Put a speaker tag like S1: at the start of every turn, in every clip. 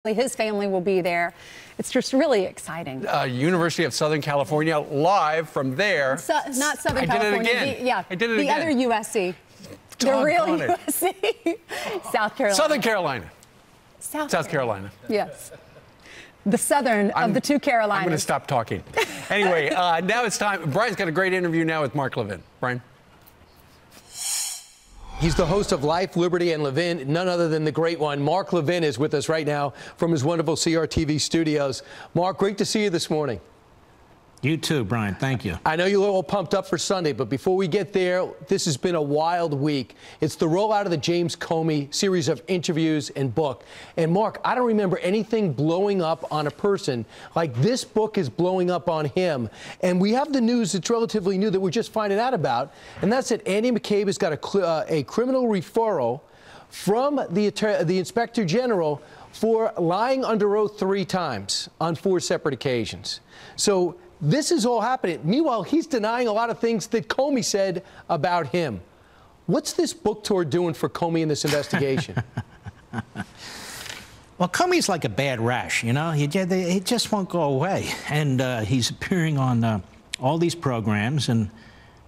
S1: His family will be there. It's just really exciting.
S2: University of Southern California, live from there.
S1: Not Southern California.
S2: I did it again.
S1: I did it again. The other USC. The real USC. South Carolina.
S2: Southern Carolina.
S1: South
S2: Carolina.
S1: Yes. The southern of the two Carolinas.
S2: I'm going to stop talking. Anyway, now it's time. Brian's got a great interview now with Mark Levin. Brian?
S3: He's the host of Life, Liberty, and Levin. None other than the great one. Mark Levin is with us right now from his wonderful CRTV studios. Mark, great to see you this morning.
S4: You too, Brian. Thank you.
S3: I know you're all pumped up for Sunday, but before we get there, this has been a wild week. It's the rollout of the James Comey series of interviews and book. And Mark, I don't remember anything blowing up on a person like this book is blowing up on him. And we have the news that's relatively new that we're just finding out about, and that's that Andy McCabe has got a criminal referral from the Inspector General for lying under oath 3 times on 4 separate occasions. So this is all happening. Meanwhile, he's denying a lot of things that Comey said about him. What's this book tour doing for Comey in this investigation?
S4: Well, Comey's like a bad rash, you know. He just won't go away. And he's appearing on all these programs, and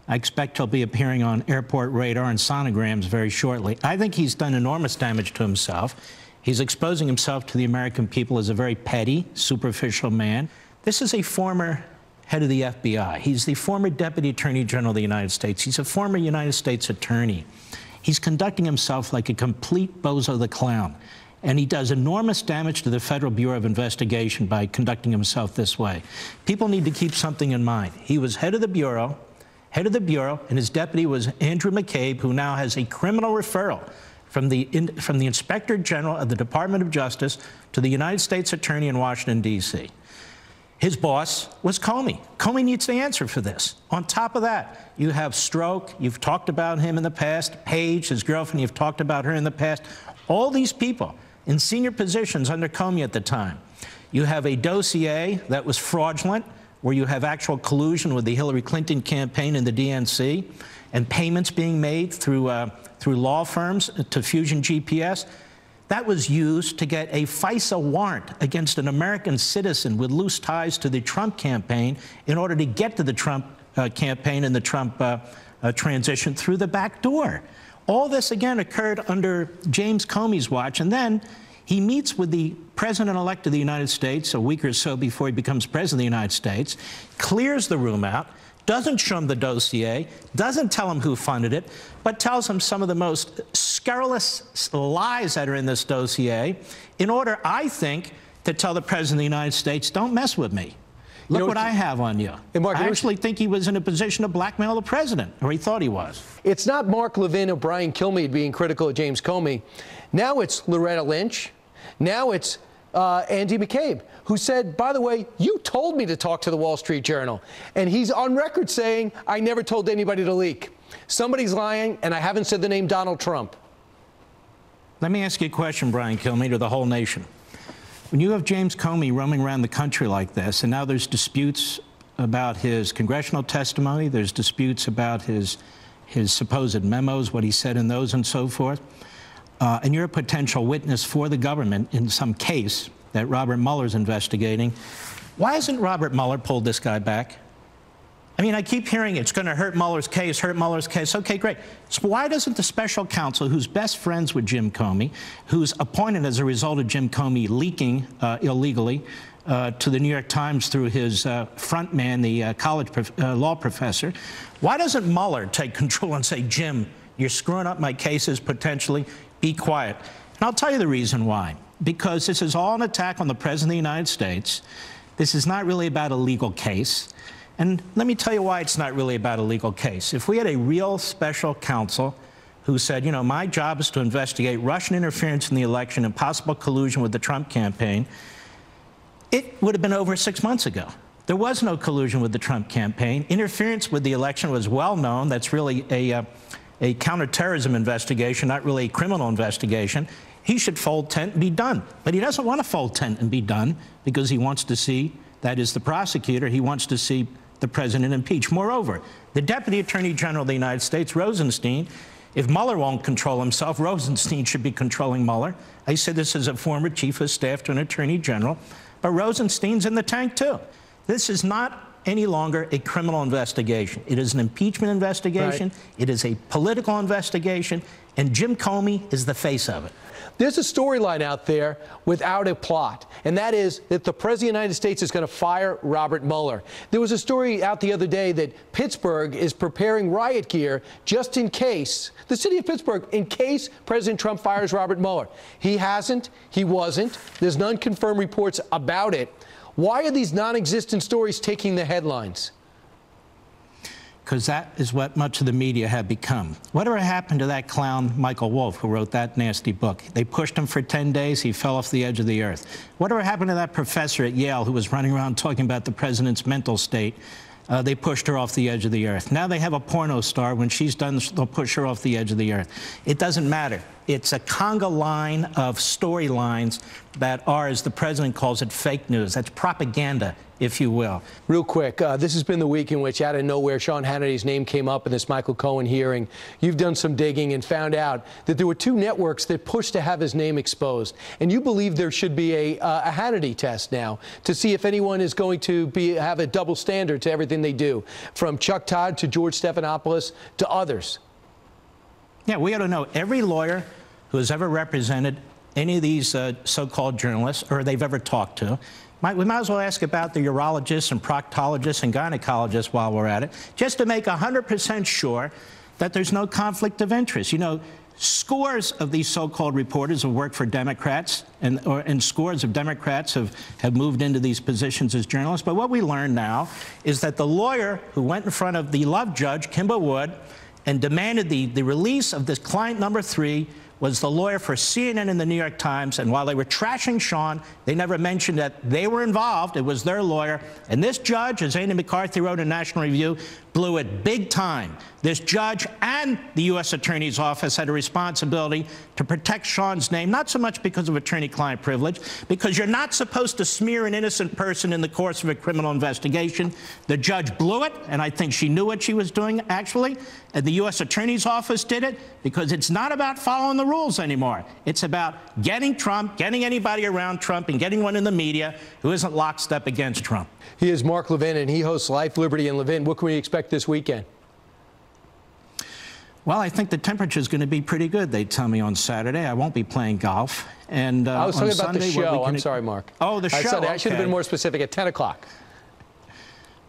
S4: I expect he'll be appearing on airport radar and sonograms very shortly. I think he's done enormous damage to himself. He's exposing himself to the American people as a very petty, superficial man. This is a former head of the FBI. He's the former Deputy Attorney General of the United States. He's a former United States Attorney. He's conducting himself like a complete bozo the clown. And he does enormous damage to the Federal Bureau of Investigation by conducting himself this way. People need to keep something in mind. He was head of the Bureau, and his deputy was Andrew McCabe, who now has a criminal referral from the Inspector General of the Department of Justice to the United States Attorney in Washington, D.C. His boss was Comey. Comey needs to answer for this. On top of that, you have Strzok. You've talked about him in the past. Page, his girlfriend, you've talked about her in the past. All these people in senior positions under Comey at the time. You have a dossier that was fraudulent, where you have actual collusion with the Hillary Clinton campaign and the DNC, and payments being made through law firms to Fusion GPS. That was used to get a FISA warrant against an American citizen with loose ties to the Trump campaign in order to get to the Trump campaign and the Trump transition through the back door. All this, again, occurred under James Comey's watch. And then he meets with the president-elect of the United States a week or so before he becomes president of the United States, clears the room out, doesn't show him the dossier, doesn't tell him who funded it, but tells him some of the most scurrilous lies that are in this dossier in order, I think, to tell the President of the United States, don't mess with me. Look what I have on you.
S3: Mark,
S4: I actually think he was in a position to blackmail the president, or he thought he was.
S3: It's not Mark Levin or Brian Kilmeade being critical of James Comey. Now it's Loretta Lynch. Now it's Andy McCabe, who said, by the way, you told me to talk to the Wall Street Journal. And he's on record saying, I never told anybody to leak. Somebody's lying, and I haven't said the name Donald Trump.
S4: Let me ask you a question, Brian Kilmeade, or the whole nation. When you have James Comey roaming around the country like this, and now there's disputes about his congressional testimony, there's disputes about his supposed memos, what he said in those and so forth, and you're a potential witness for the government in some case that Robert Mueller's investigating, why hasn't Robert Mueller pulled this guy back? I mean, I keep hearing it's going to hurt Mueller's case, hurt Mueller's case. Okay, great. So why doesn't the special counsel, who's best friends with Jim Comey, who's appointed as a result of Jim Comey leaking illegally to the New York Times through his front man, the college law professor, why doesn't Mueller take control and say, Jim, you're screwing up my cases potentially, be quiet? And I'll tell you the reason why. Because this is all an attack on the President of the United States. This is not really about a legal case. And let me tell you why it's not really about a legal case. If we had a real special counsel who said, you know, my job is to investigate Russian interference in the election and possible collusion with the Trump campaign, it would have been over 6 months ago. There was no collusion with the Trump campaign. Interference with the election was well known. That's really a counterterrorism investigation, not really a criminal investigation. He should fold tent and be done. But he doesn't want to fold tent and be done because he wants to see, that is the prosecutor, he wants to see the president impeached. Moreover, the Deputy Attorney General of the United States, Rosenstein, If Mueller won't control himself, Rosenstein should be controlling Mueller. I say this as a former chief of staff to an attorney general, but Rosenstein's in the tank too. This is not any longer a criminal investigation. It is an impeachment investigation.
S3: Right.
S4: It is a political investigation, and Jim Comey is the face of it.
S3: There's a storyline out there without a plot, and that is that the President of the United States is going to fire Robert Mueller. There was a story out the other day that Pittsburgh is preparing riot gear just in case, the city of Pittsburgh, in case President Trump fires Robert Mueller. He hasn't. He wasn't. There's none confirmed reports about it. Why are these non-existent stories taking the headlines?
S4: Because that is what much of the media have become. Whatever happened to that clown Michael Wolff, who wrote that nasty book? They pushed him for 10 days. He fell off the edge of the earth. Whatever happened to that professor at Yale who was running around talking about the president's mental state? They pushed her off the edge of the earth. Now they have a porno star. When she's done, they'll push her off the edge of the earth. It doesn't matter. It's a conga line of storylines that are, as the president calls it, fake news. That's propaganda, if you will.
S3: Real quick, this has been the week in which, out of nowhere, Sean Hannity's name came up in this Michael Cohen hearing. You've done some digging and found out that there were 2 networks that pushed to have his name exposed. And you believe there should be a Hannity test now to see if anyone is going to have a double standard to everything they do, from Chuck Todd to George Stephanopoulos to others.
S4: Yeah, we ought to know every lawyer who has ever represented any of these so-called journalists or they've ever talked to. We might as well ask about the urologists and proctologists and gynecologists while we're at it, just to make 100% sure that there's no conflict of interest. You know, scores of these so-called reporters have worked for Democrats, and scores of Democrats have moved into these positions as journalists. But what we learn now is that the lawyer who went in front of the Love judge, Kimber Wood, and demanded the release of this client number 3 was the lawyer for CNN and the New York Times. And while they were trashing Sean, they never mentioned that they were involved. It was their lawyer. And this judge, as Andy McCarthy wrote in National Review, blew it big time. This judge and the U.S. Attorney's Office had a responsibility to protect Sean's name, not so much because of attorney-client privilege, because you're not supposed to smear an innocent person in the course of a criminal investigation. The judge blew it, and I think she knew what she was doing, actually. And the U.S. Attorney's Office did it because it's not about following the rules anymore. It's about getting Trump, getting anybody around Trump, and getting one in the media who isn't lockstep against Trump.
S3: He is Mark Levin, and he hosts Life, Liberty, and Levin. What can we expect this weekend?
S4: Well, I think the temperature is going to be pretty good, they tell me, on Saturday. I won't be playing golf. And
S3: I was talking about
S4: Sunday,
S3: the show. I'm sorry, Mark.
S4: Oh, the show.
S3: I should have been more specific. At 10 o'clock.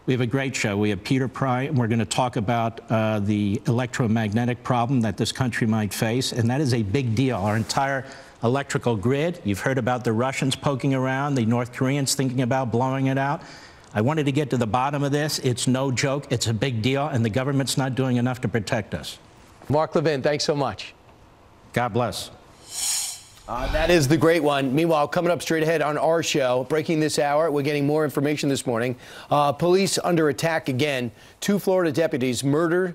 S4: We have a great show. We have Peter Pry, and we're going to talk about the electromagnetic problem that this country might face, and that is a big deal. Our entire electrical grid, you've heard about the Russians poking around, the North Koreans thinking about blowing it out. I wanted to get to the bottom of this. It's no joke. It's a big deal, and the government's not doing enough to protect us.
S3: Mark Levin, thanks so much.
S4: God bless.
S3: That is the great one. Meanwhile, coming up straight ahead on our show, breaking this hour, we're getting more information this morning. Police under attack again. 2 Florida deputies murdered